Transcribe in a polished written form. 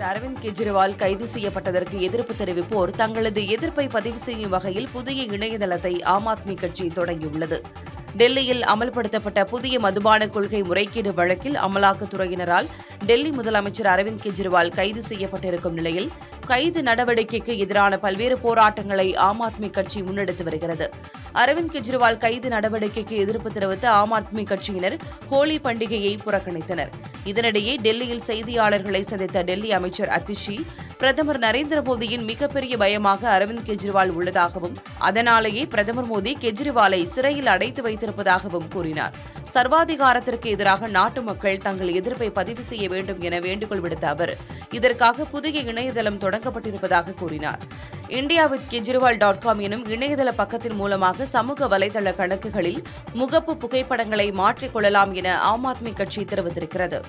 முதலமைச்சர் அரவிந்த் கெஜ்ரிவால் கைது செய்யப்பட்டதற்கு எதிர்ப்பு தெரிவிப்போர் தங்களது எதிர்ப்பை பதிவு செய்யும் வகையில் புதிய இணையதளத்தை ஆம் ஆத்மி கட்சி தொடங்கியுள்ளது. டெல்லியில் அமல்படுத்தப்பட்ட புதிய மதுபான கொள்கை முறைகேடு வழக்கில் அமலாக்கத்துறையினரால் டெல்லி முதலமைச்சர் அரவிந்த் கெஜ்ரிவால் கைது செய்யப்பட்டிருக்கும் நிலையில் கைது நடவடிக்கைக்கு எதிரான பல்வேறு போராட்டங்களை ஆம் ஆத்மி கட்சி முன்னெடுத்து வருகிறது. அரவிந்த் கெஜ்ரிவால் கைது நடவடிக்கைக்கு எதிர்ப்பு தெரிவித்த ஆம் ஆத்மி கட்சியினர் ஹோலி பண்டிகையை புறக்கணித்தனர். இதனிடையே டெல்லியில் செய்தியாளர்களை சந்தித்த டெல்லி அமைச்சர் அதிஷி, பிரதமர் நரேந்திர மோடியின் மிகப்பெரிய பயமாக அரவிந்த் கெஜ்ரிவால் உள்ளதாகவும் அதனாலேயே பிரதமர் மோடி கெஜ்ரிவாலை சிறையில் அடைத்து வைத்திருப்பதாகவும் கூறினார். சர்வாதிகாரத்திற்கு எதிராக நாட்டு மக்கள் தங்கள் எதிர்ப்பை பதிவு செய்ய வேண்டும் என வேண்டுகோள் விடுத்த அவர் இதற்காக புதிய இணையதளம் தொடங்கப்பட்டிருப்பதாக கூறினார். India.Kejriwal.com எனும் இணையதள பக்கத்தின் மூலமாக சமூக வலைதள கணக்குகளில் முகப்பு புகைப்படங்களை மாற்றிக் கொள்ளலாம் என ஆம் ஆத்மி கட்சி தெரிவித்திருக்கிறது.